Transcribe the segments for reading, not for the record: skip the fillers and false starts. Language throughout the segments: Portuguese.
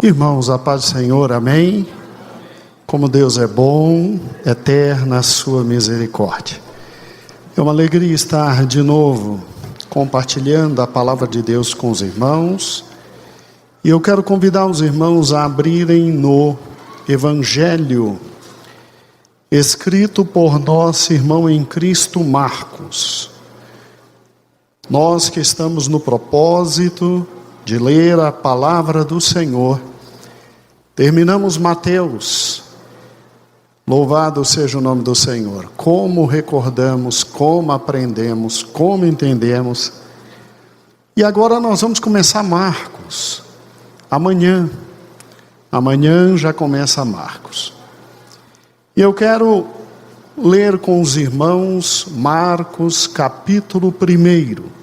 Irmãos, a paz do Senhor, amém? Como Deus é bom, eterna a sua misericórdia. É uma alegria estar de novo compartilhando a palavra de Deus com os irmãos. E eu quero convidar os irmãos a abrirem no Evangelho escrito por nosso irmão em Cristo Marcos. Nós que estamos no propósito de ler a palavra do Senhor, terminamos Mateus. Louvado seja o nome do Senhor. Como recordamos, como aprendemos, como entendemos. E agora nós vamos começar Marcos. Amanhã já começa Marcos. E eu quero ler com os irmãos Marcos capítulo 1.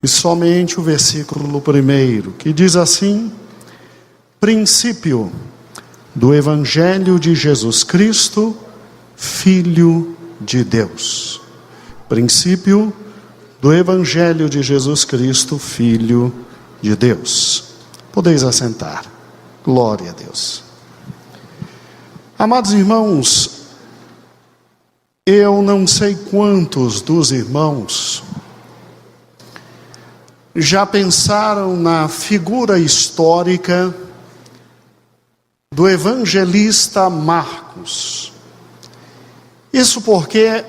E somente o versículo 1, que diz assim: princípio do Evangelho de Jesus Cristo, Filho de Deus. Princípio do Evangelho de Jesus Cristo, Filho de Deus. Podeis assentar. Glória a Deus. Amados irmãos, eu não sei quantos dos irmãos já pensaram na figura histórica do evangelista Marcos. Isso porque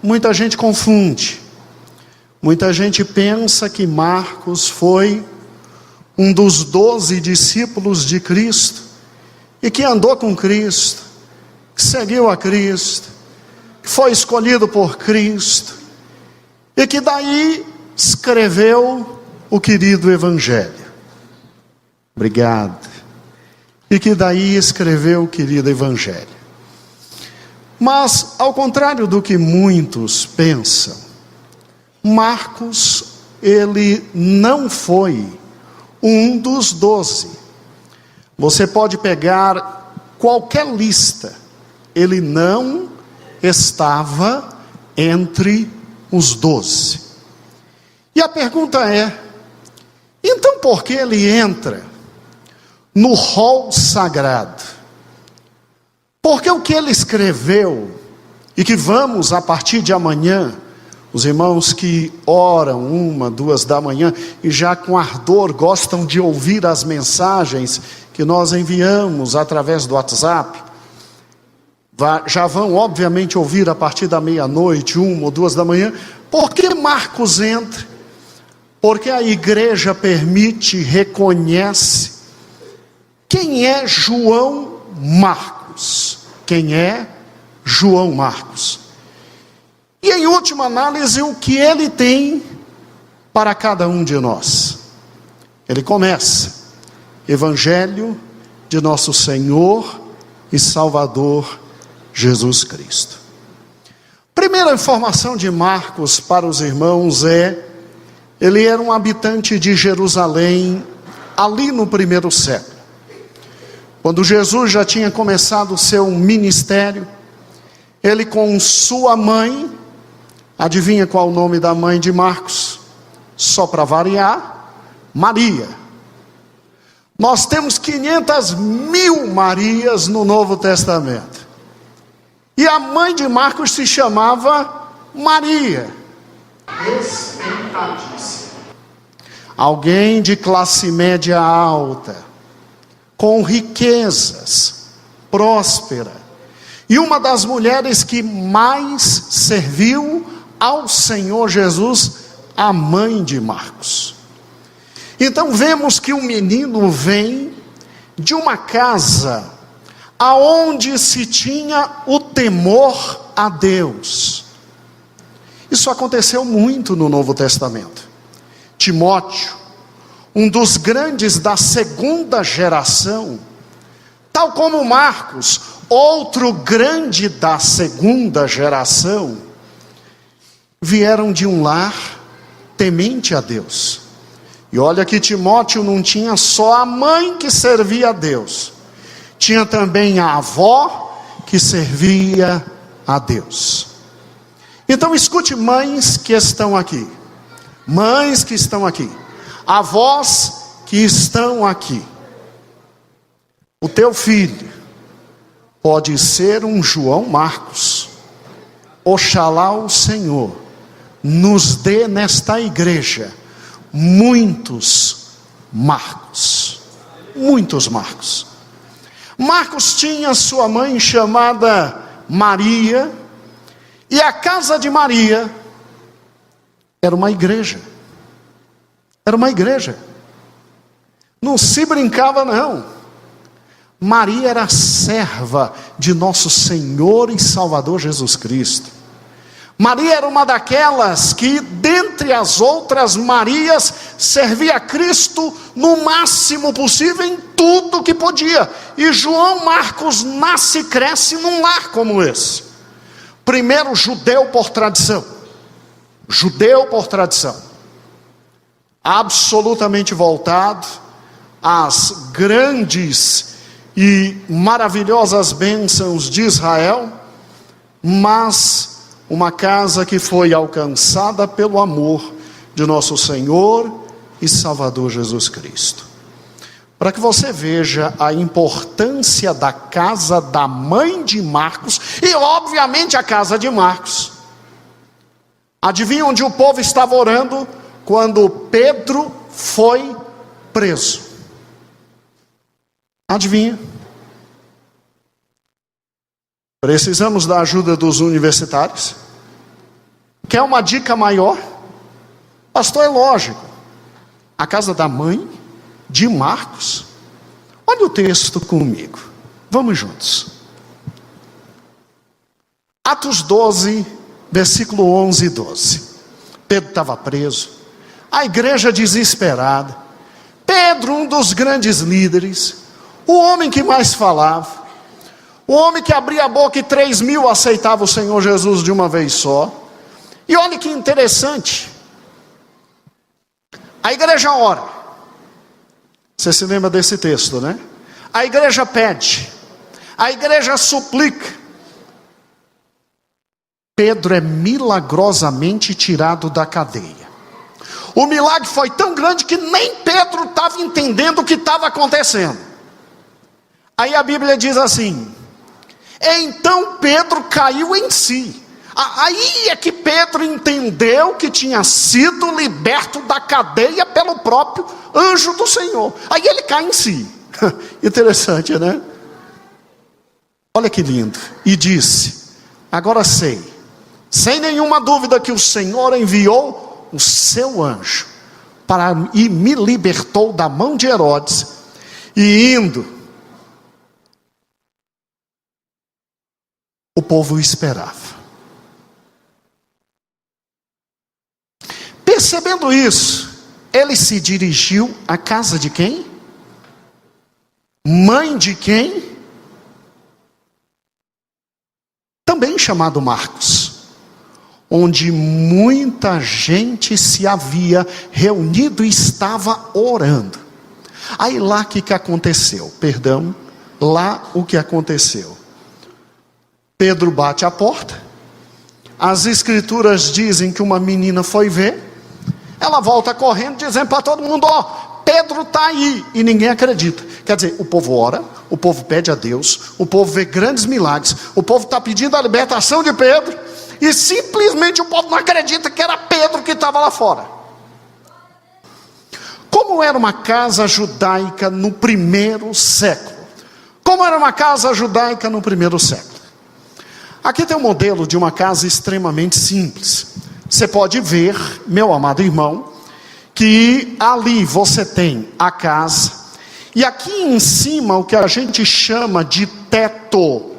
muita gente confunde. Muita gente pensa que Marcos foi um dos 12 discípulos de Cristo e que andou com Cristo, que seguiu a Cristo, que foi escolhido por Cristo e que daí escreveu o querido Evangelho. Obrigado. E que daí escreveu o querido Evangelho. Mas, ao contrário do que muitos pensam, Marcos, ele não foi um dos 12. Você pode pegar qualquer lista, ele não estava entre os 12. E a pergunta é: então por que ele entra no rol sagrado? Porque o que ele escreveu, e que vamos a partir de amanhã, os irmãos que oram 1, 2 da manhã, e já com ardor gostam de ouvir as mensagens que nós enviamos através do WhatsApp, já vão obviamente ouvir a partir da meia-noite, 1 ou 2 da manhã. Por que Marcos entra? Porque a igreja permite, reconhece quem é João Marcos. Quem é João Marcos? E em última análise, o que ele tem para cada um de nós? Ele começa: Evangelho de nosso Senhor e Salvador Jesus Cristo. Primeira informação de Marcos para os irmãos é: ele era um habitante de Jerusalém, ali no 1º século. Quando Jesus já tinha começado o seu ministério, ele com sua mãe, adivinha qual o nome da mãe de Marcos? Só para variar, Maria. Nós temos 500.000 Marias no Novo Testamento. E a mãe de Marcos se chamava Maria. Respeitadíssima. Alguém de classe média alta, com riquezas, próspera, e uma das mulheres que mais serviu ao Senhor Jesus, a mãe de Marcos. Então vemos que o menino vem de uma casa aonde se tinha o temor a Deus. Isso aconteceu muito no Novo Testamento. Timóteo, um dos grandes da segunda geração, tal como Marcos, outro grande da segunda geração, vieram de um lar temente a Deus. E olha que Timóteo não tinha só a mãe que servia a Deus, tinha também a avó que servia a Deus. Então escute, mães que estão aqui, avós que estão aqui, o teu filho pode ser um João Marcos. Oxalá o Senhor nos dê nesta igreja muitos Marcos. Muitos Marcos. Marcos tinha sua mãe chamada Maria, e a casa de Maria era uma igreja. Era uma igreja. Não se brincava não. Maria era serva de nosso Senhor e Salvador Jesus Cristo. Maria era uma daquelas que, dentre as outras Marias, servia a Cristo no máximo possível em tudo que podia. E João Marcos nasce e cresce num lar como esse. Primeiro judeu por tradição. Judeu por tradição. Absolutamente voltado às grandes e maravilhosas bênçãos de Israel, mas uma casa que foi alcançada pelo amor de nosso Senhor e Salvador Jesus Cristo. Para que você veja a importância da casa da mãe de Marcos, e obviamente a casa de Marcos. Adivinha onde o povo estava orando quando Pedro foi preso? Adivinha? Precisamos da ajuda dos universitários. Quer uma dica maior? Pastor, é lógico. A casa da mãe de Marcos. Olha o texto comigo. Vamos juntos. Atos 12, versículo 11 e 12. Pedro estava preso. A igreja desesperada. Pedro, um dos grandes líderes. O homem que mais falava. O homem que abria a boca e 3.000 aceitavam o Senhor Jesus de uma vez só. E olha que interessante. A igreja ora. Você se lembra desse texto, né? A igreja pede. A igreja suplica. Pedro é milagrosamente tirado da cadeia. O milagre foi tão grande que nem Pedro estava entendendo o que estava acontecendo. Aí a Bíblia diz assim: então Pedro caiu em si. Aí é que Pedro entendeu que tinha sido liberto da cadeia pelo próprio anjo do Senhor. Aí ele cai em si. Interessante, né? Olha que lindo. E disse: agora sei, sem nenhuma dúvida, que o Senhor enviou o seu anjo e me libertou da mão de Herodes. E indo, o povo esperava. Percebendo isso, ele se dirigiu à casa de quem? Mãe de quem? Também chamado Marcos, onde muita gente se havia reunido e estava orando. Aí lá o que aconteceu? Lá o que aconteceu? Pedro bate a porta. As escrituras dizem que uma menina foi ver. Ela volta correndo, dizendo para todo mundo: ó, Pedro está aí. E ninguém acredita. Quer dizer, o povo ora, o povo pede a Deus, o povo vê grandes milagres, o povo está pedindo a libertação de Pedro, e simplesmente o povo não acredita que era Pedro que estava lá fora. Como era uma casa judaica no primeiro século? Como era uma casa judaica no primeiro século? Aqui tem um modelo de uma casa extremamente simples. Você pode ver, meu amado irmão, que ali você tem a casa, e aqui em cima o que a gente chama de teto.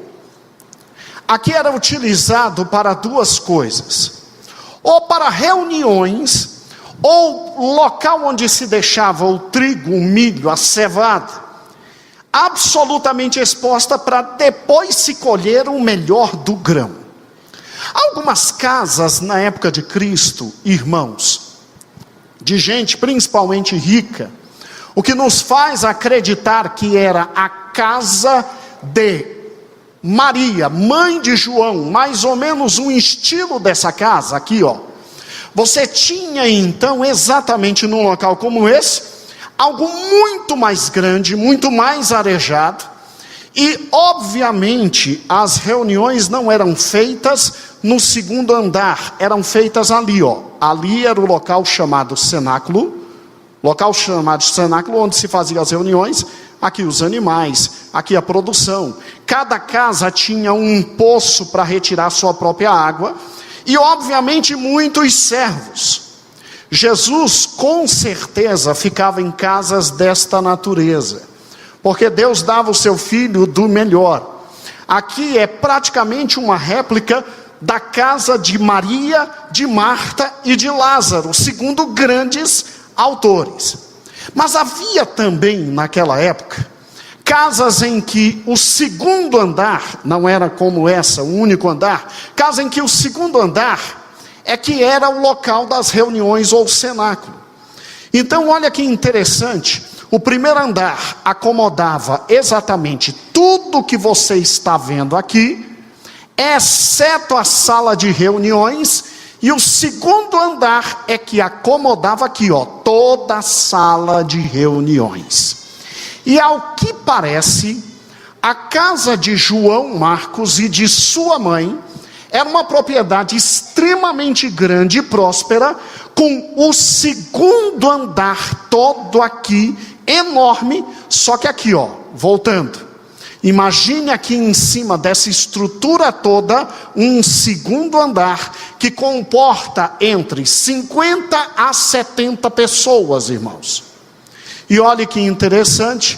Aqui era utilizado para duas coisas: ou para reuniões, ou local onde se deixava o trigo, o milho, a cevada, absolutamente exposta para depois se colher o melhor do grão. Algumas casas na época de Cristo, irmãos, de gente principalmente rica, o que nos faz acreditar que era a casa de Maria, mãe de João, mais ou menos um estilo dessa casa aqui, ó. Você tinha então exatamente num local como esse algo muito mais grande, muito mais arejado. E, obviamente, as reuniões não eram feitas no segundo andar, eram feitas ali, ó. Ali era o local chamado cenáculo, onde se faziam as reuniões. Aqui os animais, aqui a produção. Cada casa tinha um poço para retirar sua própria água. E, obviamente, muitos servos. Jesus, com certeza, ficava em casas desta natureza, porque Deus dava o seu filho do melhor. Aqui é praticamente uma réplica da casa de Maria, de Marta e de Lázaro, segundo grandes autores. Mas havia também, naquela época, casas em que o segundo andar, não era como essa, o único andar, casa em que o segundo andar é que era o local das reuniões ou cenáculo. Então olha que interessante, o primeiro andar acomodava exatamente tudo que você está vendo aqui, exceto a sala de reuniões, e o segundo andar é que acomodava aqui, ó, toda a sala de reuniões. E ao que parece, a casa de João Marcos e de sua mãe era uma propriedade extremamente grande e próspera, com o segundo andar todo aqui, enorme, só que aqui, ó, voltando. Imagine aqui em cima dessa estrutura toda, um segundo andar, que comporta entre 50 a 70 pessoas, irmãos. E olha que interessante,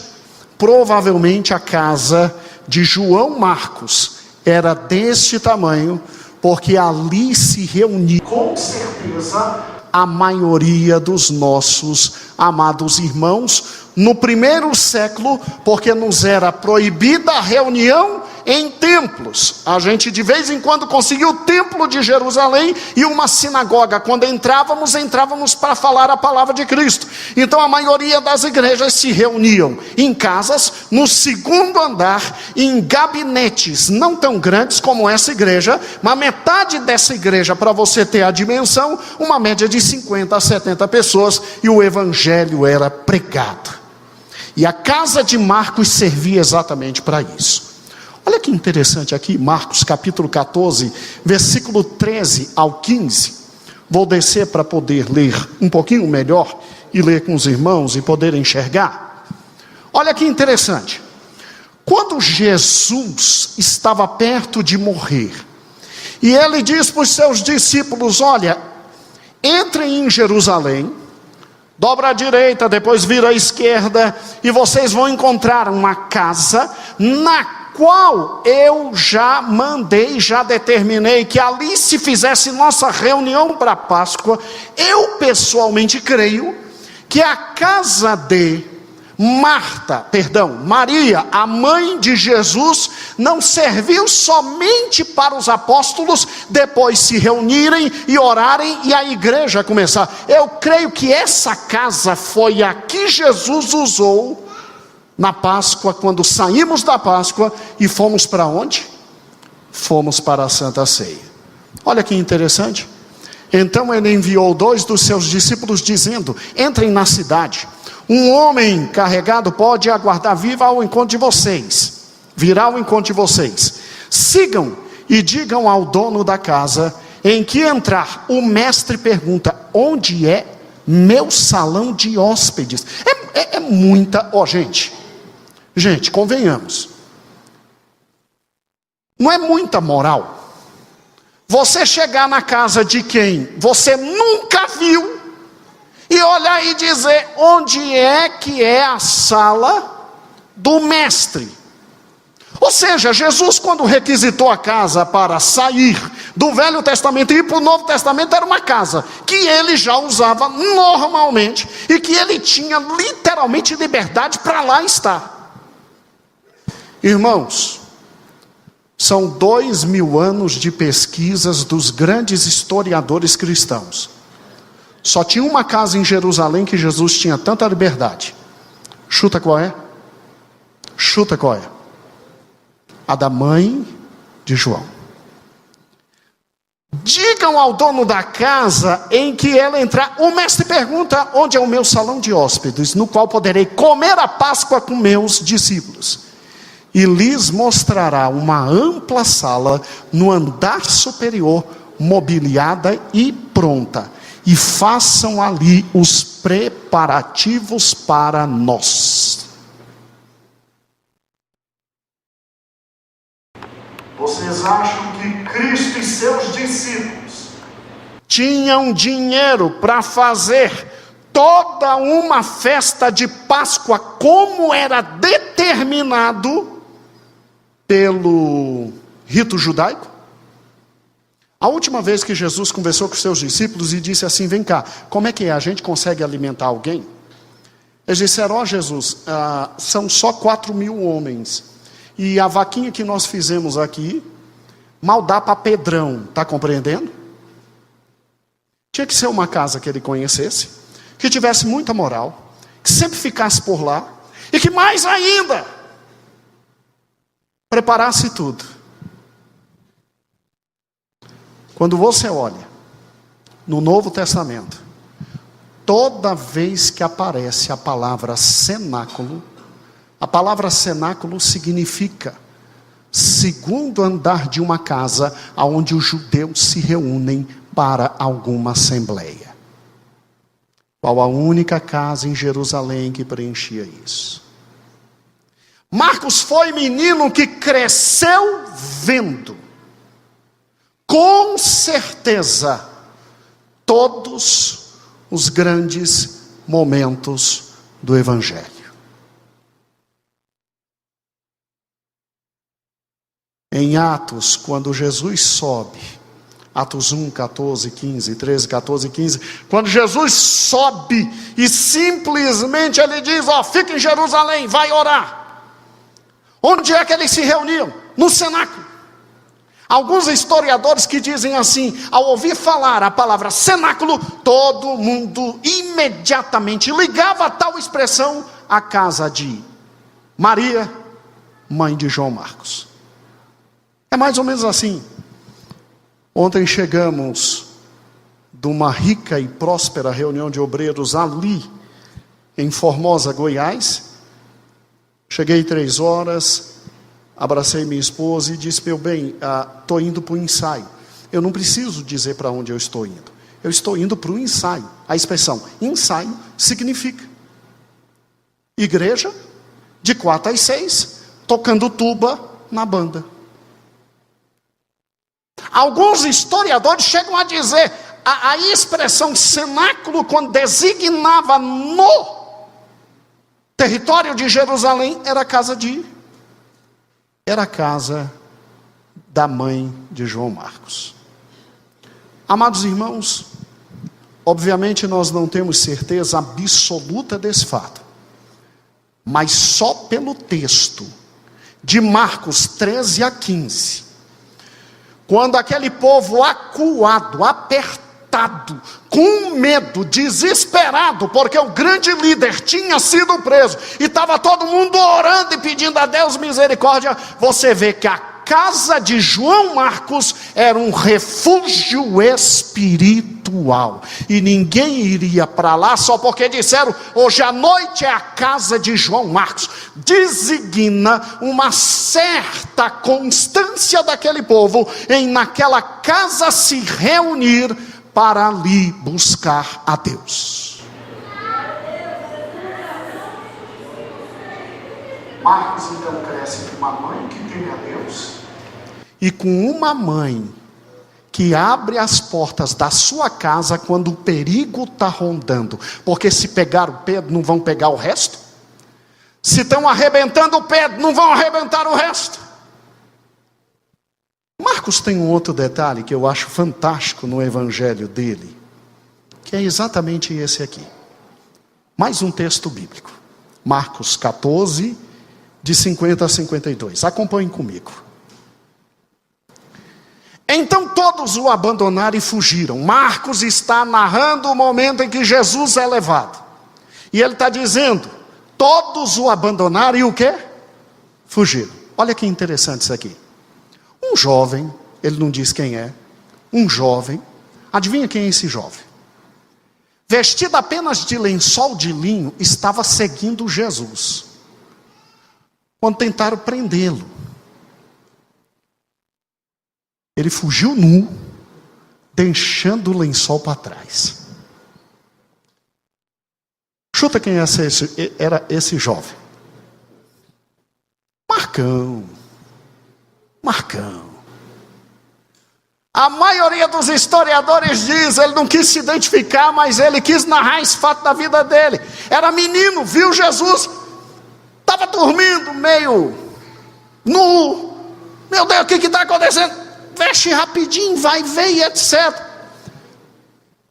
provavelmente a casa de João Marcos era deste tamanho, porque ali se reunia, com certeza, a maioria dos nossos amados irmãos, no primeiro século, porque nos era proibida a reunião em templos. A gente de vez em quando conseguiu o templo de Jerusalém e uma sinagoga. Quando entrávamos para falar a palavra de Cristo. Então a maioria das igrejas se reuniam em casas, no segundo andar, em gabinetes não tão grandes como essa igreja, mas metade dessa igreja, para você ter a dimensão, uma média de 50 a 70 pessoas, e o evangelho era pregado. E a casa de Marcos servia exatamente para isso. Olha que interessante aqui, Marcos capítulo 14, versículo 13 ao 15. Vou descer para poder ler um pouquinho melhor e ler com os irmãos e poder enxergar. Olha que interessante. Quando Jesus estava perto de morrer, e ele diz para os seus discípulos: olha, entrem em Jerusalém, dobra à direita, depois vira à esquerda, e vocês vão encontrar uma casa na qual eu já mandei, já determinei que ali se fizesse nossa reunião para a Páscoa. Eu pessoalmente creio que a casa de Maria, a mãe de Jesus, não serviu somente para os apóstolos depois se reunirem e orarem e a igreja começar. Eu creio que essa casa foi a que Jesus usou na Páscoa, quando saímos da Páscoa e fomos para onde? Fomos para a Santa Ceia. Olha que interessante. Então ele enviou 2 dos seus discípulos dizendo: entrem na cidade, um homem carregado pode aguardar vivo ao encontro de vocês, virá ao encontro de vocês. Sigam e digam ao dono da casa em que entrar. O mestre pergunta: onde é meu salão de hóspedes? É muita, gente, convenhamos, não é muita moral você chegar na casa de quem você nunca viu e olhar e dizer: onde é que é a sala do mestre? Ou seja, Jesus, quando requisitou a casa para sair do Velho Testamento e ir para o Novo Testamento, era uma casa que ele já usava normalmente e que ele tinha literalmente liberdade para lá estar. Irmãos, são 2000 anos de pesquisas dos grandes historiadores cristãos. Só tinha uma casa em Jerusalém que Jesus tinha tanta liberdade. Chuta qual é? Chuta qual é? A da mãe de João. Diga Comunicam ao dono da casa em que ela entrar. O mestre pergunta: onde é o meu salão de hóspedes, no qual poderei comer a Páscoa com meus discípulos? E lhes mostrará uma ampla sala no andar superior, mobiliada e pronta. E façam ali os preparativos para nós. Vocês acham que Cristo e seus discípulos tinham dinheiro para fazer toda uma festa de Páscoa como era determinado pelo rito judaico? A última vez que Jesus conversou com seus discípulos e disse assim: vem cá, como é que é? A gente consegue alimentar alguém? Eles disseram: ó Jesus, são só 4.000 homens, e a vaquinha que nós fizemos aqui, mal dá para Pedrão, está compreendendo? Tinha que ser uma casa que ele conhecesse, que tivesse muita moral, que sempre ficasse por lá, e que mais ainda, preparasse tudo. Quando você olha no Novo Testamento, toda vez que aparece a palavra cenáculo, a palavra cenáculo significa segundo andar de uma casa, onde os judeus se reúnem para alguma assembleia. Qual a única casa em Jerusalém que preenchia isso? Marcos foi menino que cresceu vendo, com certeza, todos os grandes momentos do Evangelho. Em Atos, quando Jesus sobe, Atos 1, 14, 15, 13, 14, 15, quando Jesus sobe e simplesmente ele diz: ó, fica em Jerusalém, vai orar. Onde é que eles se reuniam? No cenáculo. Alguns historiadores que dizem assim: ao ouvir falar a palavra cenáculo, todo mundo imediatamente ligava a tal expressão à casa de Maria, mãe de João Marcos. É mais ou menos assim. Ontem chegamos de uma rica e próspera reunião de obreiros ali em Formosa, Goiás. Cheguei 3 horas, abracei minha esposa e disse: meu bem, estou indo para o ensaio. Eu não preciso dizer para onde eu estou indo. Eu estou indo para o ensaio. A expressão ensaio significa igreja de 4 às 6, tocando tuba na banda. Alguns historiadores chegam a dizer a expressão cenáculo, quando designava no território de Jerusalém, era a casa da mãe de João Marcos. Amados irmãos, obviamente nós não temos certeza absoluta desse fato, mas só pelo texto de Marcos 13 a 15, quando aquele povo acuado, apertado, com medo, desesperado, porque o grande líder tinha sido preso, e estava todo mundo orando e pedindo a Deus misericórdia, você vê que a casa de João Marcos era um refúgio espiritual, e ninguém iria para lá só porque disseram: hoje à noite é a casa de João Marcos. Designa uma certa constância daquele povo em naquela casa se reunir para ali buscar a Deus. Marcos então cresce com uma mãe que tem a Deus, e com uma mãe que abre as portas da sua casa quando o perigo está rondando, porque se pegar o Pedro, não vão pegar o resto? Se estão arrebentando o Pedro, não vão arrebentar o resto? Marcos tem um outro detalhe que eu acho fantástico no evangelho dele, que é exatamente esse aqui. Mais um texto bíblico. Marcos 14, de 50 a 52. Acompanhem comigo. Então todos o abandonaram e fugiram. Marcos está narrando o momento em que Jesus é levado. E ele está dizendo: todos o abandonaram e o quê? Fugiram. Olha que interessante isso aqui. Um jovem, ele não diz quem é, um jovem, Adivinha quem é esse jovem? Vestido apenas de lençol de linho, estava seguindo Jesus. Quando tentaram prendê-lo, ele fugiu nu, deixando o lençol para trás. Chuta quem era esse jovem. Marcão. A maioria dos historiadores diz, ele não quis se identificar, mas ele quis narrar esse fato da vida dele. Era menino, viu Jesus, estava dormindo meio nu. Meu Deus, o que está acontecendo? Veste rapidinho, vai ver e etc.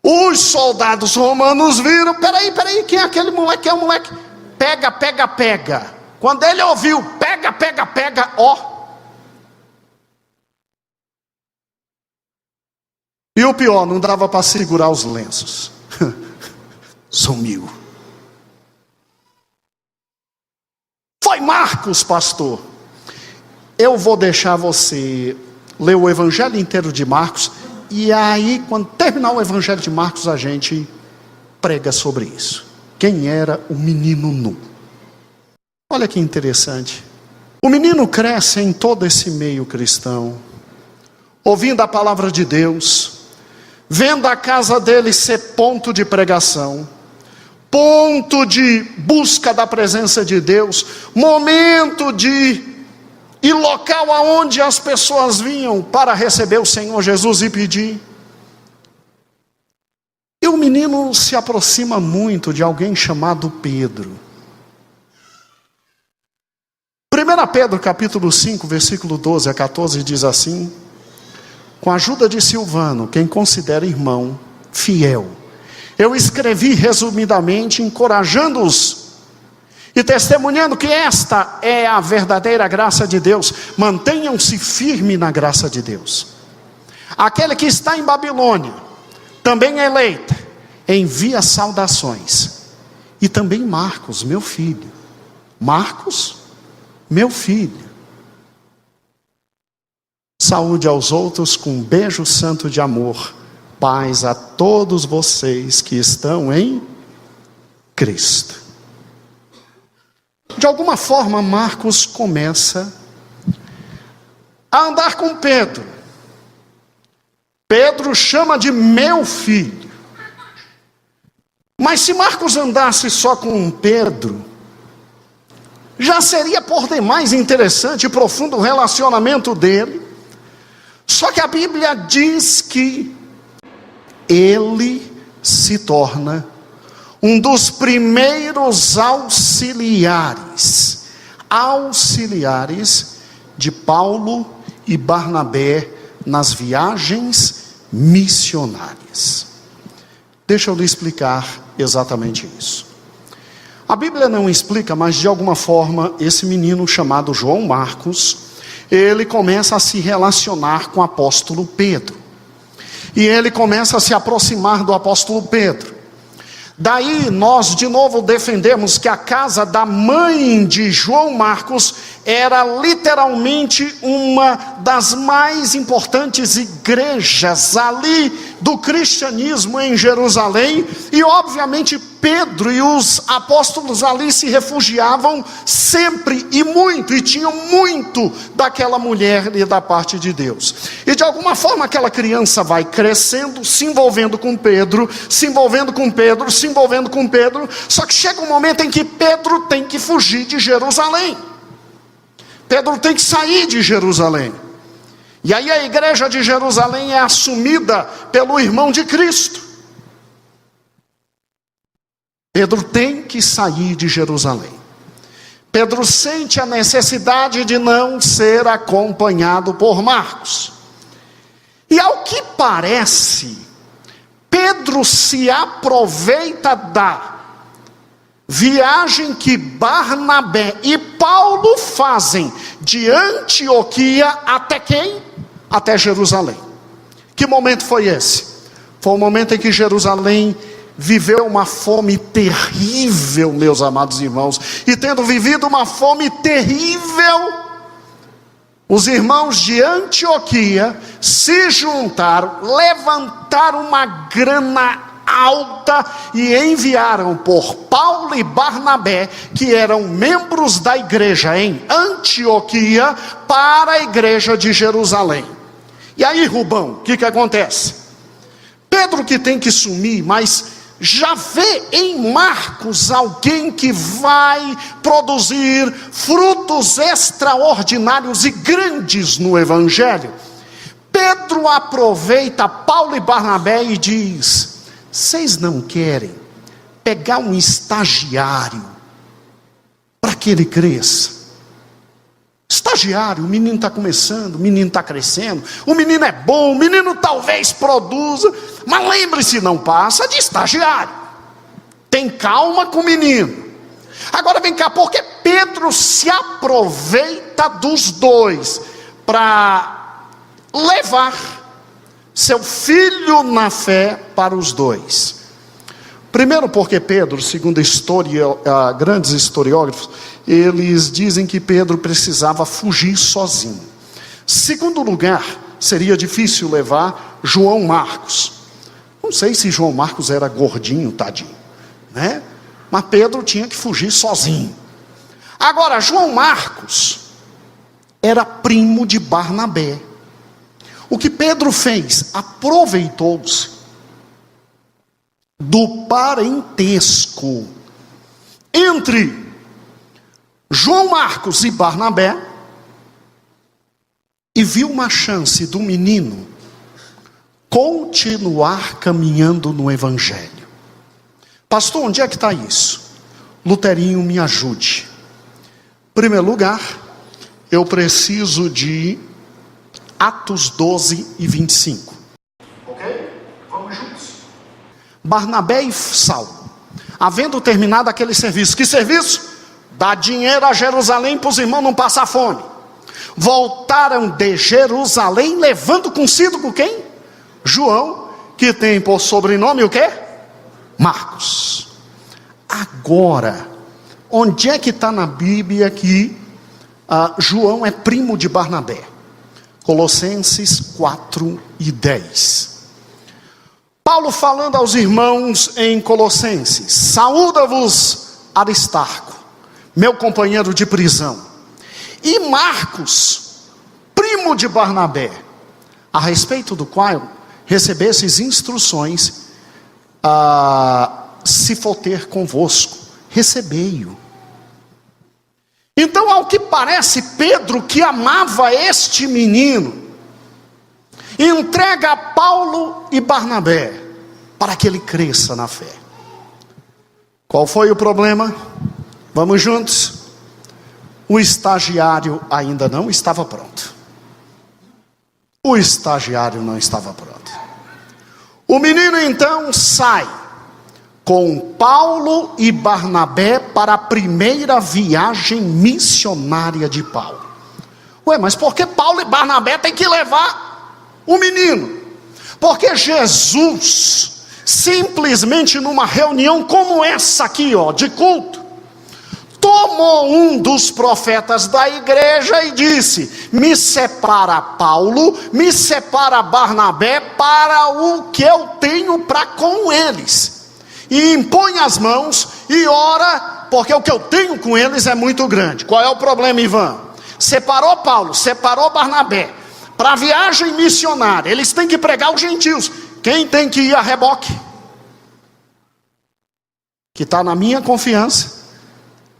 Os soldados romanos viram, peraí, quem é aquele moleque? É o moleque, pega. Quando ele ouviu, pega, ó. E o pior, não dava para segurar os lenços. Sumiu. Foi Marcos, pastor. Eu vou deixar você ler o evangelho inteiro de Marcos. E aí, quando terminar o evangelho de Marcos, a gente prega sobre isso. Quem era o menino nu? Olha que interessante. O menino cresce em todo esse meio cristão, ouvindo a palavra de Deus, vendo a casa dele ser ponto de pregação, ponto de busca da presença de Deus, momento e local aonde as pessoas vinham para receber o Senhor Jesus e pedir. E o menino se aproxima muito de alguém chamado Pedro. 1 Pedro capítulo 5, versículo 12 a 14 diz assim: com a ajuda de Silvano, quem considera irmão fiel, eu escrevi resumidamente, encorajando-os e testemunhando que esta é a verdadeira graça de Deus. Mantenham-se firmes na graça de Deus. Aquele que está em Babilônia, também eleita, envia saudações. E também Marcos, meu filho. Marcos, meu filho. Saúde aos outros com um beijo santo de amor. Paz a todos vocês que estão em Cristo. De alguma forma, Marcos começa a andar com Pedro. Pedro chama de meu filho. Mas se Marcos andasse só com Pedro, já seria por demais interessante e profundo o relacionamento dele. Só que a Bíblia diz que ele se torna um dos primeiros auxiliares de Paulo e Barnabé nas viagens missionárias. Deixa eu lhe explicar exatamente isso. A Bíblia não explica, mas de alguma forma esse menino chamado João Marcos, ele começa a se relacionar com o apóstolo Pedro. E ele começa a se aproximar do apóstolo Pedro. Daí nós de novo defendemos que a casa da mãe de João Marcos era literalmente uma das mais importantes igrejas ali do cristianismo em Jerusalém. E obviamente Pedro e os apóstolos ali se refugiavam sempre e muito, e tinham muito daquela mulher e da parte de Deus. E de alguma forma aquela criança vai crescendo, se envolvendo com Pedro, só que chega um momento em que Pedro tem que fugir de Jerusalém. Pedro tem que sair de Jerusalém. E aí a igreja de Jerusalém é assumida pelo irmão de Cristo. Pedro tem que sair de Jerusalém. Pedro sente a necessidade de não ser acompanhado por Marcos. E ao que parece, Pedro se aproveita da viagem que Barnabé e Paulo fazem de Antioquia até quem? Até Jerusalém. Que momento foi esse? Foi o momento em que Jerusalém viveu uma fome terrível, meus amados irmãos. E tendo vivido uma fome terrível, os irmãos de Antioquia se juntaram, levantaram uma grana alta e enviaram por Paulo e Barnabé, que eram membros da igreja em Antioquia, para a igreja de Jerusalém. E aí, Rubão, o que acontece? Pedro que tem que sumir, mas já vê em Marcos alguém que vai produzir frutos extraordinários e grandes no evangelho. Pedro aproveita Paulo e Barnabé e diz: vocês não querem pegar um estagiário para que ele cresça? Estagiário, o menino está começando, o menino está crescendo, o menino é bom, o menino talvez produza, mas lembre-se, não passa de estagiário. Tem calma com o menino. Agora vem cá, porque Pedro se aproveita dos dois para levar seu filho na fé para os dois. Primeiro porque Pedro, segundo grandes historiógrafos, eles dizem que Pedro precisava fugir sozinho. Segundo lugar, seria difícil levar João Marcos. Não sei se João Marcos era gordinho, tadinho, né? Mas Pedro tinha que fugir sozinho. Agora, João Marcos era primo de Barnabé. O que Pedro fez? Aproveitou-se do parentesco entre João Marcos e Barnabé e viu uma chance do menino continuar caminhando no evangelho. Pastor, onde é que está isso? Luterinho, me ajude. Em primeiro lugar, eu preciso de Atos 12 e 25. Ok? Vamos juntos. Barnabé e Saulo, havendo terminado aquele serviço. Que serviço? Dar dinheiro a Jerusalém para os irmãos não passar fome. Voltaram de Jerusalém, levando consigo quem? João, que tem por sobrenome o quê? Marcos. Agora, onde é que está na Bíblia que João é primo de Barnabé? Colossenses 4 e 10. Paulo falando aos irmãos em Colossenses: saúda-vos Aristarco, meu companheiro de prisão, e Marcos, primo de Barnabé, a respeito do qual recebesses instruções, se for ter convosco, recebei-o. Então, ao que parece, Pedro, que amava este menino, entrega a Paulo e Barnabé para que ele cresça na fé. Qual foi o problema? Vamos juntos. O estagiário ainda não estava pronto. O estagiário não estava pronto. O menino então sai com Paulo e Barnabé para a primeira viagem missionária de Paulo. Ué, mas por que Paulo e Barnabé têm que levar o menino? Porque Jesus, simplesmente numa reunião como essa aqui, de culto, tomou um dos profetas da igreja e disse: me separa Paulo, me separa Barnabé para o que eu tenho para com eles. E impõe as mãos e ora, porque o que eu tenho com eles é muito grande. Qual é o problema, Ivan? Separou Paulo, separou Barnabé para a viagem missionária. Eles têm que pregar os gentios. Quem tem que ir a reboque? Que está na minha confiança,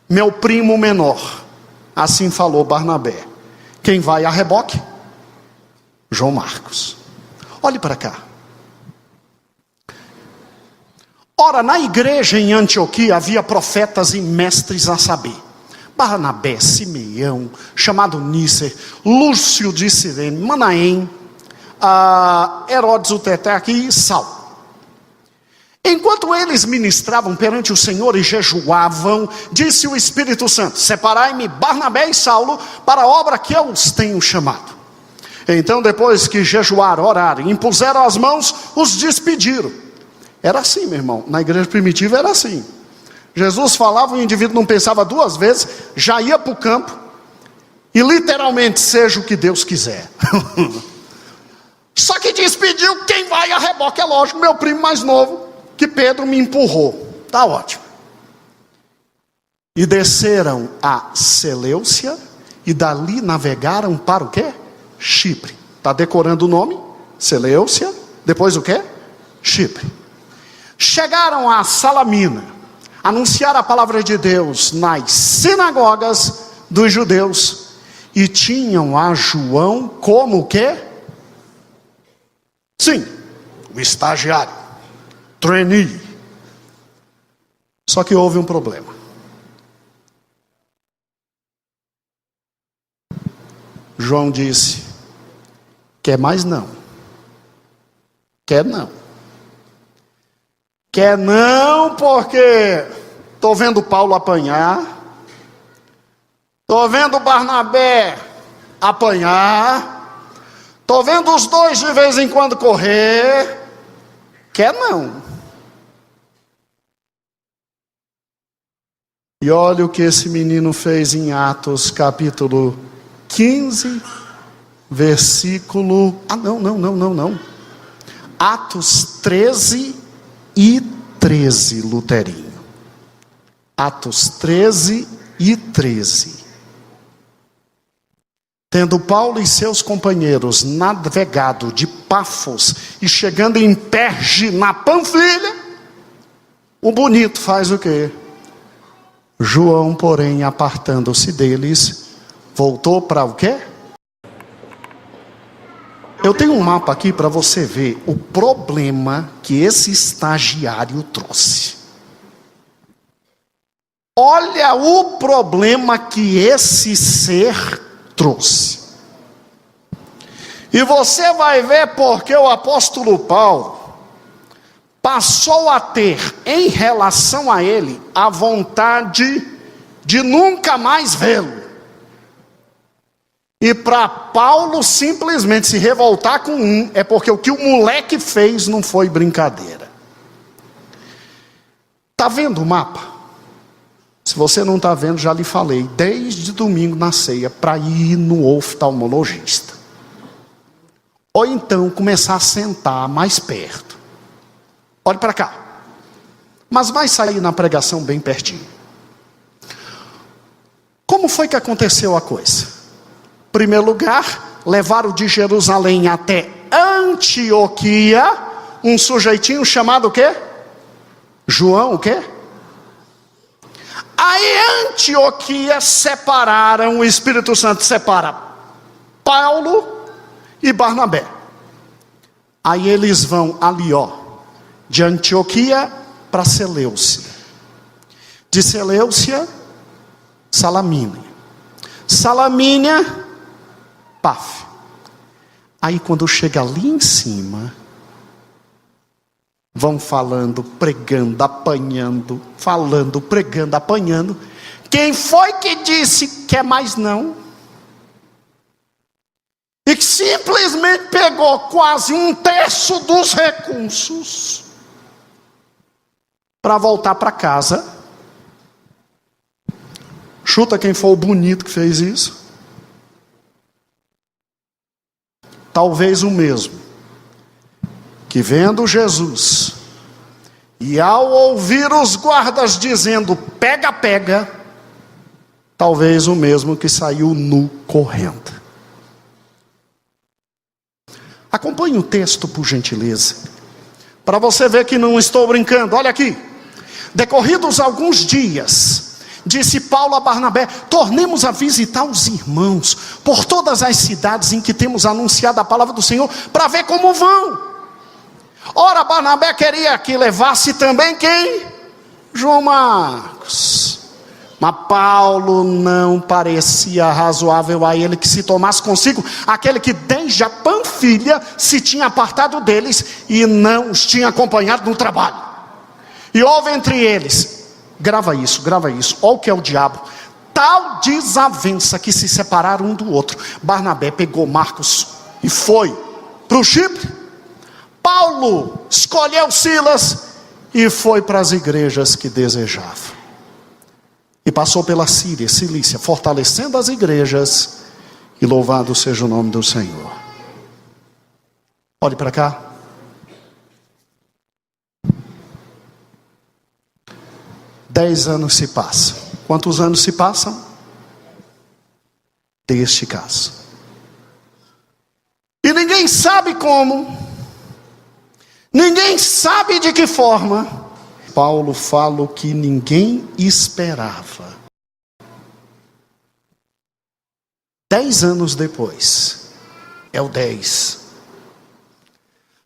meu primo menor. Assim falou Barnabé. Quem vai a reboque? João Marcos. Olhe para cá. Ora, na igreja em Antioquia havia profetas e mestres a saber: Barnabé, Simeão, chamado Nícer, Lúcio de Cirene, Manaém, Herodes o Tetrarca e Saulo. Enquanto eles ministravam perante o Senhor e jejuavam, disse o Espírito Santo: separai-me Barnabé e Saulo para a obra que eu os tenho chamado. Então, depois que jejuaram, oraram, impuseram as mãos, os despediram. Era assim, meu irmão, na igreja primitiva era assim. Jesus falava, o indivíduo não pensava duas vezes, já ia para o campo, E literalmente, seja o que Deus quiser. Só que despediu, quem vai a reboque é lógico, meu primo mais novo, que Pedro me empurrou. Tá ótimo. E desceram a Seleucia, e dali navegaram para o quê? Chipre. Está decorando o nome? Seleucia, depois o quê? Chipre. Chegaram a Salamina, anunciaram a palavra de Deus nas sinagogas dos judeus, e tinham a João como o quê? Sim, o estagiário, trainee. Só que houve um problema. João disse: quer mais não. Quer não. Quer não, porque estou vendo Paulo apanhar. Estou vendo Barnabé apanhar. Estou vendo os dois de vez em quando correr. Quer não. E olha o que esse menino fez em Atos capítulo 15, versículo... não. Atos 13 e 13, Luterinho. Atos 13 e 13. Tendo Paulo e seus companheiros navegado de Pafos e chegando em Perge, na Panfilha, o bonito faz o quê? João, porém, apartando-se deles, voltou para o quê? Eu tenho um mapa aqui para você ver o problema que esse estagiário trouxe. Olha o problema que esse ser trouxe. E você vai ver porque o apóstolo Paulo passou a ter em relação a ele a vontade de nunca mais vê-lo. E para Paulo simplesmente se revoltar com um, é porque o que o moleque fez não foi brincadeira. Está vendo o mapa? Se você não está vendo, já lhe falei, desde domingo na ceia, para ir no oftalmologista. Ou então começar a sentar mais perto. Olhe para cá. Mas vai sair na pregação bem pertinho. Como foi que aconteceu a coisa? Em primeiro lugar, levaram de Jerusalém até Antioquia um sujeitinho chamado o quê? João o quê? Aí Antioquia separaram, o Espírito Santo separa Paulo e Barnabé. Aí eles vão ali de Antioquia para Seleucia. De Seleucia, Salamínia. Salamínia, Paf. Aí quando chega ali em cima, vão falando, pregando, apanhando, falando, pregando, apanhando. Quem foi que disse quer mais não? E que simplesmente pegou quase 1/3 dos recursos para voltar para casa. Chuta quem foi o bonito que fez isso? Talvez o mesmo que vendo Jesus, e ao ouvir os guardas dizendo pega, pega, talvez o mesmo que saiu nu correndo. Acompanhe o texto por gentileza, para você ver que não estou brincando. Olha aqui. Decorridos alguns dias, disse Paulo a Barnabé: tornemos a visitar os irmãos por todas as cidades em que temos anunciado a palavra do Senhor, para ver como vão. Ora, Barnabé queria que levasse também quem? João Marcos. Mas Paulo não parecia razoável a ele que se tomasse consigo aquele que desde a Panfilha se tinha apartado deles e não os tinha acompanhado no trabalho. E houve entre eles, grava isso, olha o que é o diabo, tal desavença que se separaram um do outro. Barnabé pegou Marcos e foi para o Chipre. Paulo escolheu Silas e foi para as igrejas que desejava. E passou pela Síria, Cilícia, fortalecendo as igrejas E louvado seja o nome do Senhor. Olhe para cá. Dez anos se passam. Quantos anos se passam? Deste caso. E ninguém sabe como. Ninguém sabe de que forma. Paulo fala o que ninguém esperava. 10 anos depois. É o 10.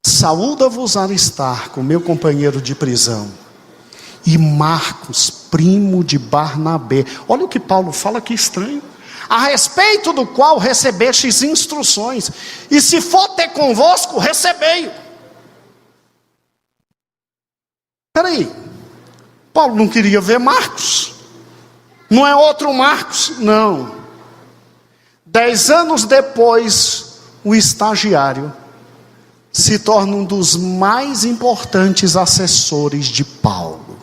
Saúda-vos Aristarco, meu companheiro de prisão, e Marcos, primo de Barnabé. Olha o que Paulo fala, que estranho. A respeito do qual recebestes instruções, e se for ter convosco, recebei-o. Peraí, Paulo não queria ver Marcos? Não é outro Marcos? Não. 10 anos depois, o estagiário se torna um dos mais importantes assessores de Paulo.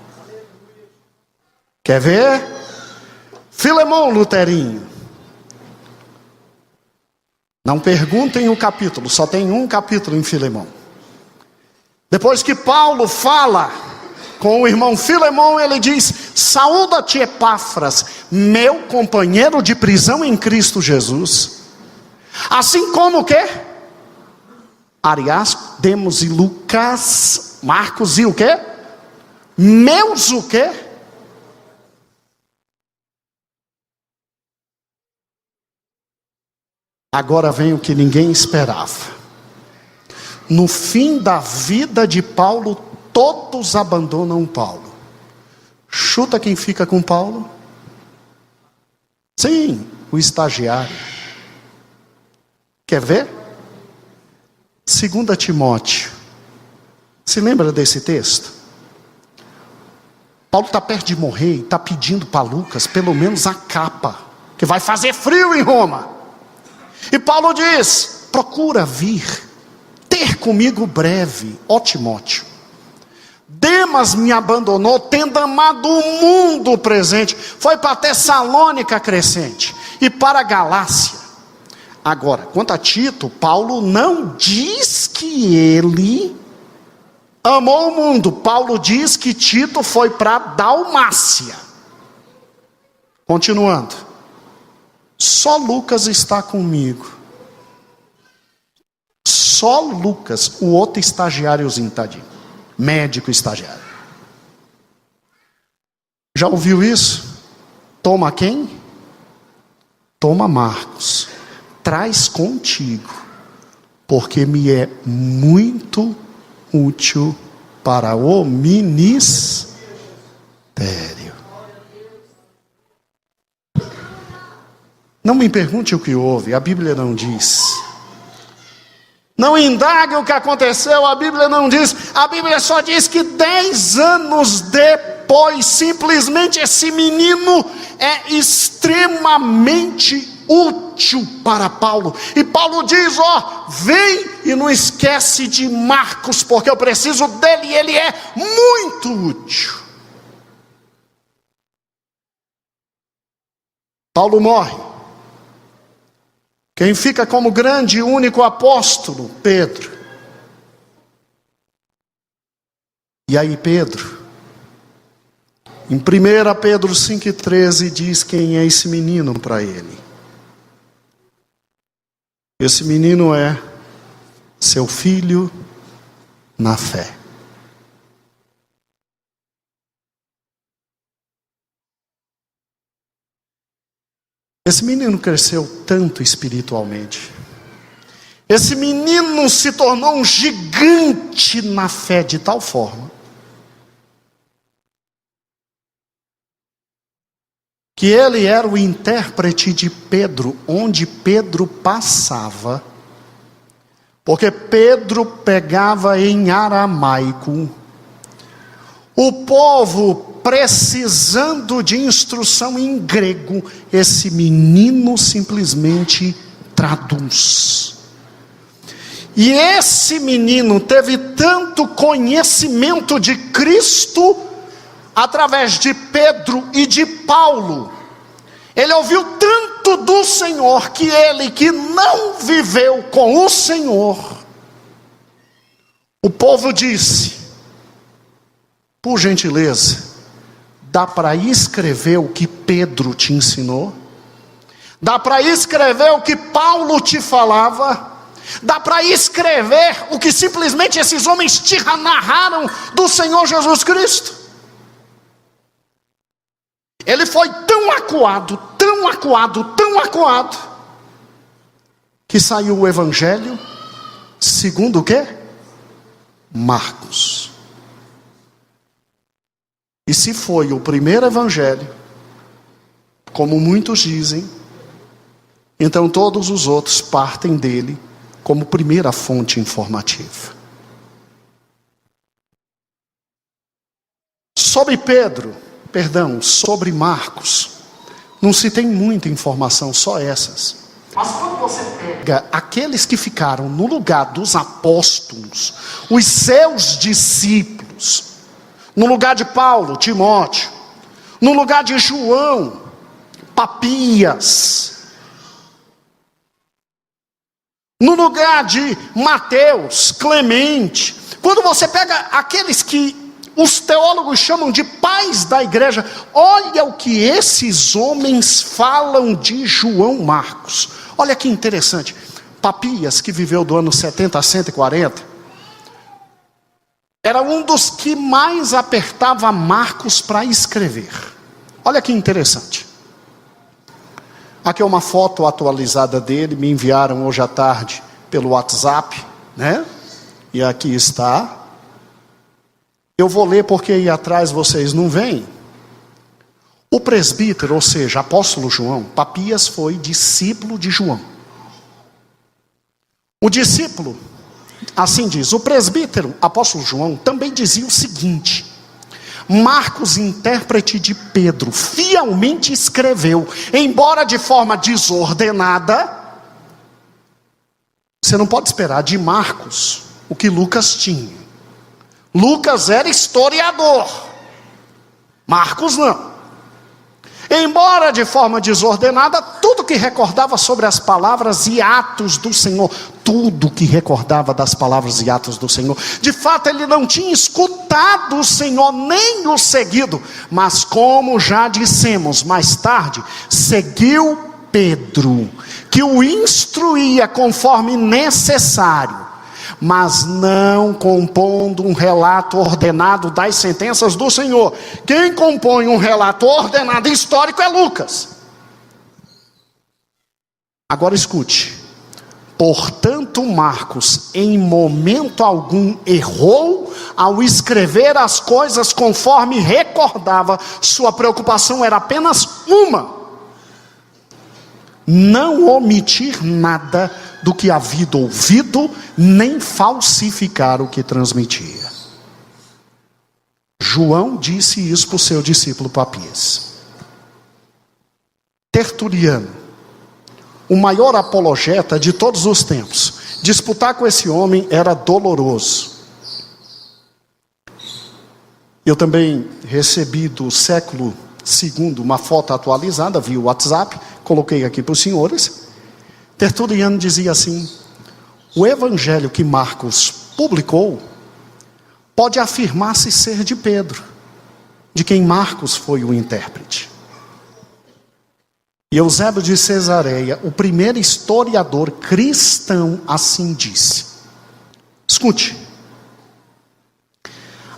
Quer ver? Filemão Luterinho. Não perguntem o capítulo, só tem um capítulo em Filemão. Depois que Paulo fala com o irmão Filemão, ele diz: saúda-te Epáfras, meu companheiro de prisão em Cristo Jesus. Assim como o quê? Aristarco, Demos e Lucas, Marcos e o quê? Meus o quê? Agora vem o que ninguém esperava. No fim da vida de Paulo, todos abandonam Paulo. Chuta quem fica com Paulo? Sim, o estagiário. Quer ver? 2 Timóteo. Se lembra desse texto? Paulo está perto de morrer e está pedindo para Lucas pelo menos a capa, que vai fazer frio em Roma. E Paulo diz: procura vir, ter comigo breve, ó Timóteo. Demas me abandonou, tendo amado o mundo presente. Foi para Tessalônica Crescente e para a Galácia. Agora, quanto a Tito, Paulo não diz que ele amou o mundo. Paulo diz que Tito foi para Dalmácia. Continuando. Só Lucas está comigo. Só Lucas, o outro estagiáriozinho, tadinho. Médico estagiário. Já ouviu isso? Toma quem? Toma Marcos. Traz contigo, porque me é muito útil para o ministério. Não me pergunte o que houve, a Bíblia não diz. Não indague o que aconteceu, a Bíblia não diz. A Bíblia só diz que 10 anos depois, simplesmente esse menino é extremamente útil para Paulo. E Paulo diz: ó, vem e não esquece de Marcos, porque eu preciso dele e ele é muito útil. Paulo morre. Quem fica como grande e único apóstolo? Pedro. E aí Pedro, em 1 Pedro 5,13 diz quem é esse menino para ele. Esse menino é seu filho na fé. Esse menino cresceu tanto espiritualmente. Esse menino se tornou um gigante na fé de tal forma que ele era o intérprete de Pedro, onde Pedro passava, porque Pedro pegava em aramaico. O povo precisando de instrução em grego, esse menino simplesmente traduz. E esse menino teve tanto conhecimento de Cristo através de Pedro e de Paulo. Ele ouviu tanto tanto do Senhor que ele que não viveu com o Senhor, o povo disse: por gentileza, dá para escrever o que Pedro te ensinou? Dá para escrever o que Paulo te falava? Dá para escrever o que simplesmente esses homens te narraram do Senhor Jesus Cristo? Ele foi tão acuado, tão acuado, tão acuado, que saiu o Evangelho segundo o quê? Marcos. E se foi o primeiro Evangelho, como muitos dizem, então todos os outros partem dele como primeira fonte informativa. Sobre Marcos, não se tem muita informação, só essas. Mas quando você pega aqueles que ficaram no lugar dos apóstolos, os seus discípulos, no lugar de Paulo, Timóteo, no lugar de João, Papias, no lugar de Mateus, Clemente, quando você pega aqueles que os teólogos chamam de pais da igreja, olha o que esses homens falam de João Marcos. Olha que interessante. Papias, que viveu do ano 70 a 140, era um dos que mais apertava Marcos para escrever. Olha que interessante. Aqui é uma foto atualizada dele, me enviaram hoje à tarde pelo WhatsApp, né? E aqui está. Eu vou ler porque aí atrás vocês não veem. O presbítero, ou seja, apóstolo João, Papias foi discípulo de João. O discípulo, assim diz, o presbítero, apóstolo João, também dizia o seguinte: Marcos, intérprete de Pedro, fielmente escreveu, embora de forma desordenada. Você não pode esperar de Marcos o que Lucas tinha. Lucas era historiador, Marcos não. Embora de forma desordenada, tudo que recordava sobre as palavras e atos do Senhor, tudo que recordava das palavras e atos do Senhor, de fato ele não tinha escutado o Senhor nem o seguido, mas como já dissemos mais tarde, seguiu Pedro, que o instruía conforme necessário, mas não compondo um relato ordenado das sentenças do Senhor. Quem compõe um relato ordenado histórico é Lucas. Agora escute. Portanto, Marcos, em momento algum, errou ao escrever as coisas conforme recordava. Sua preocupação era apenas uma: não omitir nada do que havia ouvido, nem falsificar o que transmitia. João disse isso para o seu discípulo Papias. Tertuliano, o maior apologeta de todos os tempos, disputar com esse homem era doloroso. Eu também recebi do século II uma foto atualizada via WhatsApp, coloquei aqui para os senhores. Tertuliano dizia assim: o evangelho que Marcos publicou pode afirmar-se ser de Pedro, de quem Marcos foi o intérprete. E Eusébio de Cesareia, o primeiro historiador cristão, assim disse. Escute.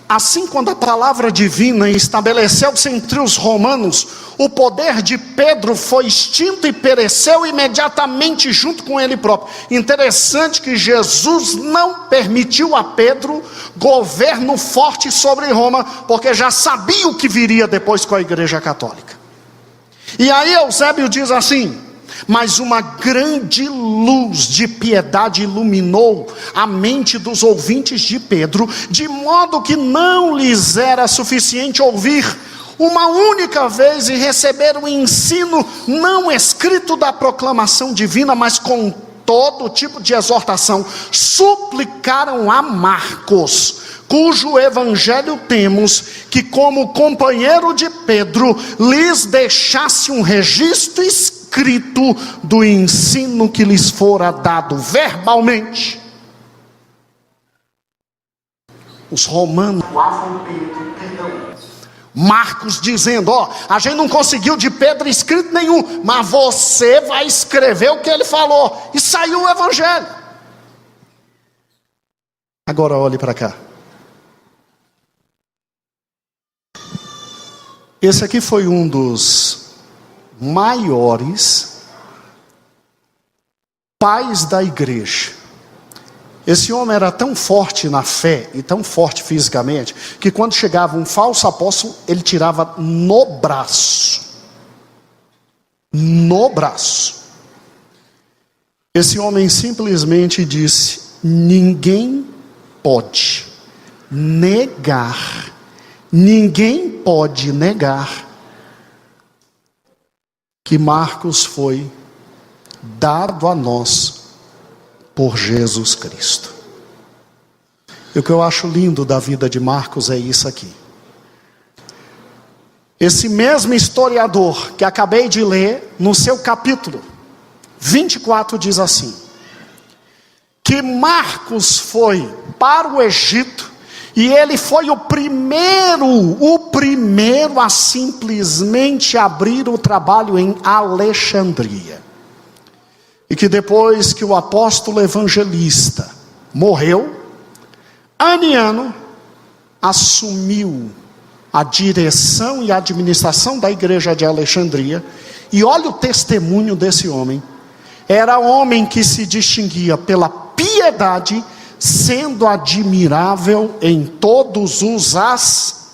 Assim, quando a palavra divina estabeleceu-se entre os romanos, o poder de Pedro foi extinto e pereceu imediatamente junto com ele próprio. Interessante que Jesus não permitiu a Pedro governo forte sobre Roma, porque já sabia o que viria depois com a Igreja Católica. E aí Eusébio diz assim: mas uma grande luz de piedade iluminou a mente dos ouvintes de Pedro, de modo que não lhes era suficiente ouvir uma única vez e receber o ensino não escrito da proclamação divina, mas com todo tipo de exortação. Suplicaram a Marcos, cujo evangelho temos, que como companheiro de Pedro lhes deixasse um registro escrito escrito do ensino que lhes fora dado verbalmente. Os romanos Marcos dizendo: a gente não conseguiu de Pedro escrito nenhum, mas você vai escrever o que ele falou. E saiu o evangelho. Agora olhe para cá. Esse aqui foi um dos maiores pais da igreja. Esse homem era tão forte na fé e tão forte fisicamente, que quando chegava um falso apóstolo, ele tirava no braço. No braço. Esse homem simplesmente disse: ninguém pode negar, que Marcos foi dado a nós por Jesus Cristo. E o que eu acho lindo da vida de Marcos é isso aqui. Esse mesmo historiador que acabei de ler, no seu capítulo 24, diz assim: que Marcos foi para o Egito, e ele foi o primeiro a simplesmente abrir o trabalho em Alexandria. E que depois que o apóstolo evangelista morreu, Aniano assumiu a direção e a administração da igreja de Alexandria. E olha o testemunho desse homem. Era um homem que se distinguia pela piedade, sendo admirável em todos os aspectos.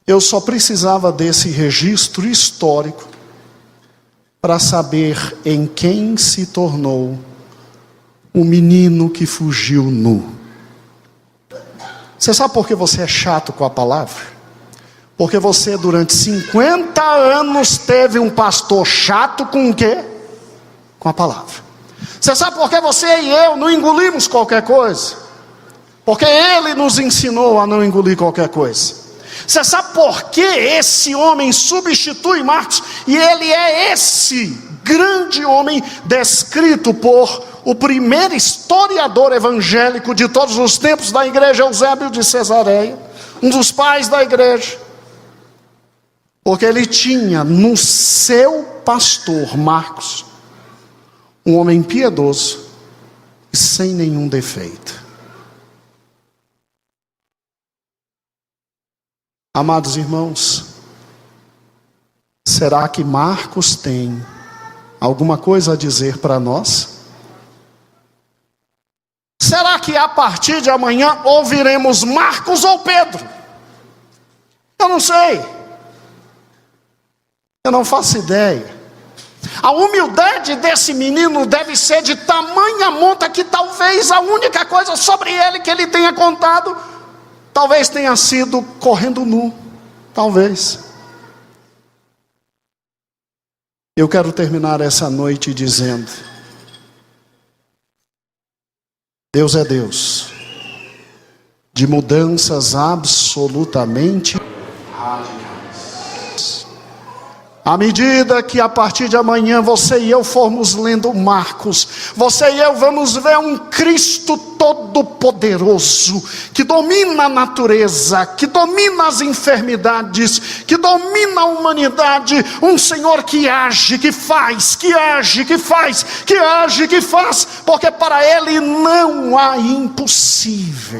Eu só precisava desse registro histórico para saber em quem se tornou o menino que fugiu nu. Você sabe por que você é chato com a palavra? Porque você durante 50 anos teve um pastor chato com o quê? Com a palavra. Você sabe por que você e eu não engolimos qualquer coisa? Porque ele nos ensinou a não engolir qualquer coisa. Você sabe por que esse homem substitui Marcos? E ele é esse grande homem descrito por o primeiro historiador evangélico de todos os tempos da igreja, Eusébio de Cesareia, um dos pais da igreja. Porque ele tinha no seu pastor Marcos um homem piedoso e sem nenhum defeito. Amados irmãos, será que Marcos tem alguma coisa a dizer para nós? Será que a partir de amanhã ouviremos Marcos ou Pedro? Eu não sei. Eu não faço ideia. A humildade desse menino deve ser de tamanha monta que talvez a única coisa sobre ele que ele tenha contado, talvez tenha sido correndo nu. Talvez. Eu quero terminar essa noite dizendo: Deus é Deus de mudanças absolutamente radicais. À medida que a partir de amanhã você e eu formos lendo Marcos, você e eu vamos ver um Cristo todo-poderoso, que domina a natureza, que domina as enfermidades, que domina a humanidade, um Senhor que age, que faz, que age, que faz, que age, que faz, porque para Ele não há impossíveis.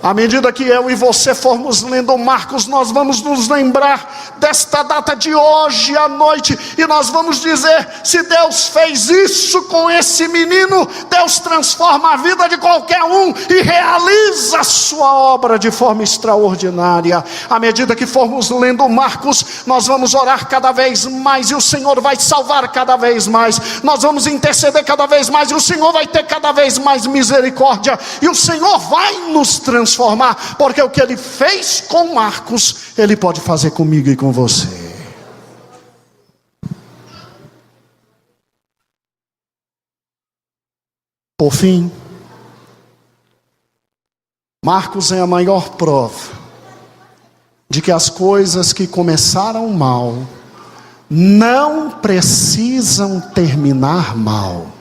À medida que eu e você formos lendo Marcos, nós vamos nos lembrar desta data de hoje à noite, e nós vamos dizer: se Deus fez isso com esse menino, Deus transforma a vida de qualquer um e realiza a sua obra de forma extraordinária. À medida que formos lendo Marcos, nós vamos orar cada vez mais e o Senhor vai salvar cada vez mais. Nós vamos interceder cada vez mais e o Senhor vai ter cada vez mais misericórdia, e o Senhor vai nos transformar, porque o que Ele fez com Marcos, Ele pode fazer comigo e com você. Por fim, Marcos é a maior prova de que as coisas que começaram mal não precisam terminar mal.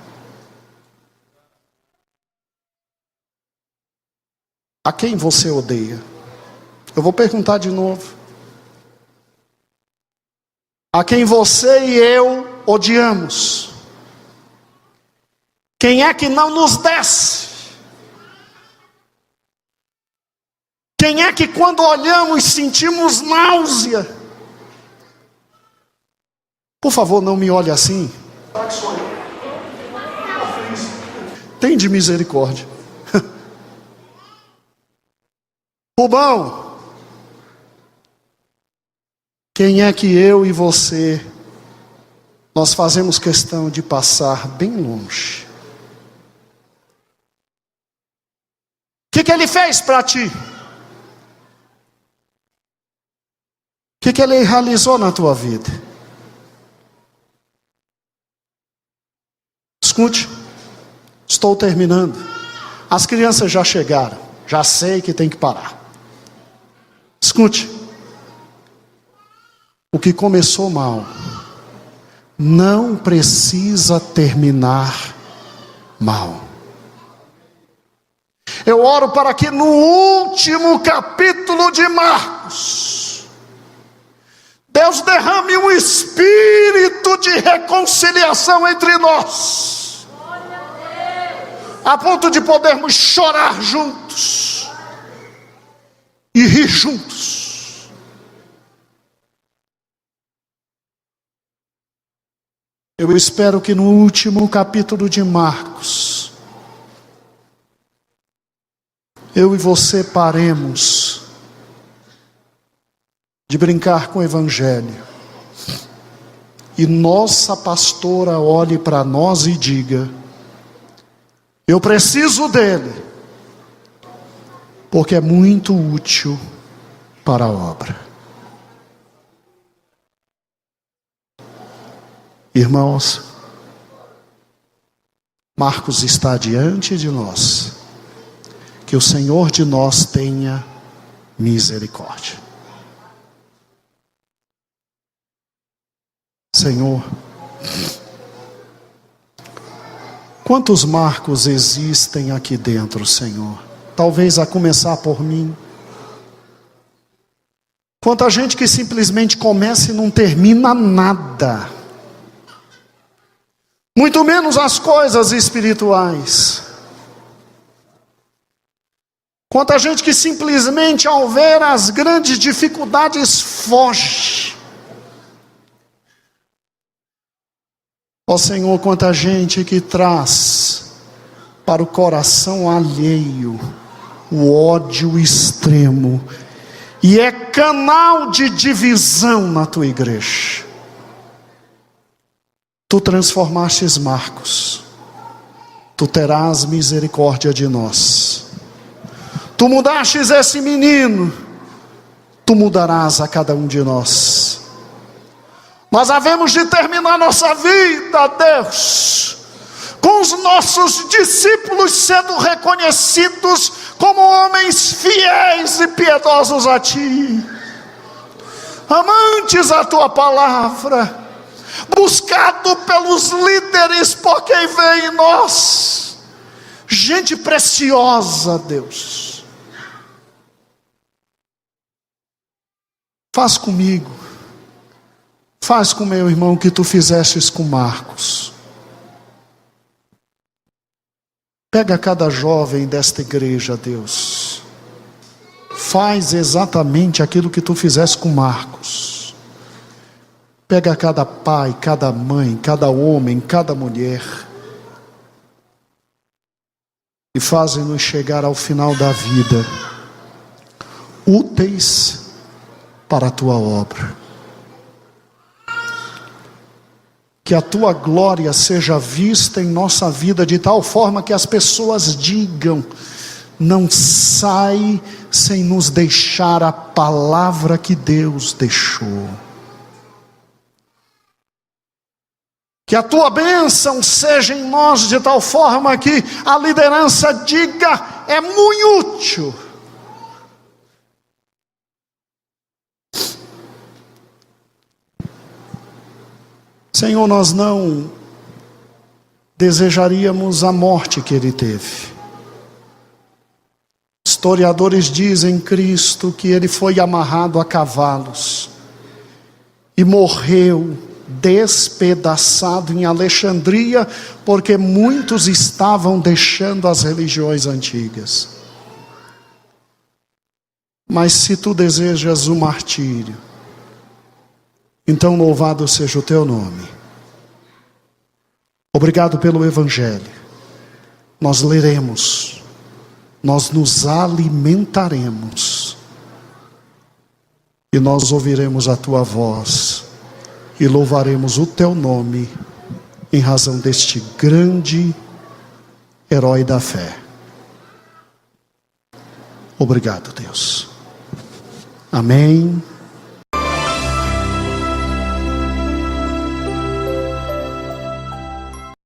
A quem você odeia? Eu vou perguntar de novo. A quem você e eu odiamos? Quem é que não nos desce? Quem é que quando olhamos sentimos náusea? Por favor, não me olhe assim. Tende misericórdia. Rubão, quem é que eu e você, nós fazemos questão de passar bem longe? O que ele fez para ti? O que ele realizou na tua vida? Escute, estou terminando. As crianças já chegaram, já sei que tem que parar. Escute, o que começou mal não precisa terminar mal. Eu oro para que no último capítulo de Marcos, Deus derrame um espírito de reconciliação entre nós, a ponto de podermos chorar juntos e rir juntos. Eu espero que no último capítulo de Marcos, eu e você paremos de brincar com o Evangelho, e nossa pastora olhe para nós e diga: eu preciso dele, porque é muito útil para a obra. Irmãos, Marcos está diante de nós. Que o Senhor de nós tenha misericórdia. Senhor, quantos Marcos existem aqui dentro, Senhor? Talvez a começar por mim. Quanta gente que simplesmente começa e não termina nada, muito menos as coisas espirituais. Quanta gente que simplesmente ao ver as grandes dificuldades foge. Ó Senhor, quanta gente que traz para o coração alheio o ódio extremo e é canal de divisão na tua igreja. Tu transformastes Marcos, tu terás misericórdia de nós. Tu mudastes esse menino, tu mudarás a cada um de nós. Nós havemos de terminar nossa vida, Deus, com os nossos discípulos sendo reconhecidos como homens fiéis e piedosos a Ti, amantes à Tua palavra, buscado pelos líderes por quem vê em nós, gente preciosa, Deus. Faz comigo, faz com meu irmão o que Tu fizestes com Marcos. Pega cada jovem desta igreja, Deus. Faz exatamente aquilo que Tu fizeste com Marcos. Pega cada pai, cada mãe, cada homem, cada mulher, e fazem-nos chegar ao final da vida úteis para a Tua obra. Que a Tua glória seja vista em nossa vida de tal forma que as pessoas digam: não sai sem nos deixar a palavra que Deus deixou. Que a Tua bênção seja em nós de tal forma que a liderança diga: é muito útil. Senhor, nós não desejaríamos a morte que ele teve. Historiadores dizem, Cristo, que ele foi amarrado a cavalos e morreu despedaçado em Alexandria, porque muitos estavam deixando as religiões antigas. Mas se tu desejas o martírio, então louvado seja o teu nome. Obrigado pelo Evangelho. Nós leremos, nós nos alimentaremos, e nós ouviremos a tua voz, e louvaremos o teu nome, em razão deste grande herói da fé. Obrigado, Deus. Amém.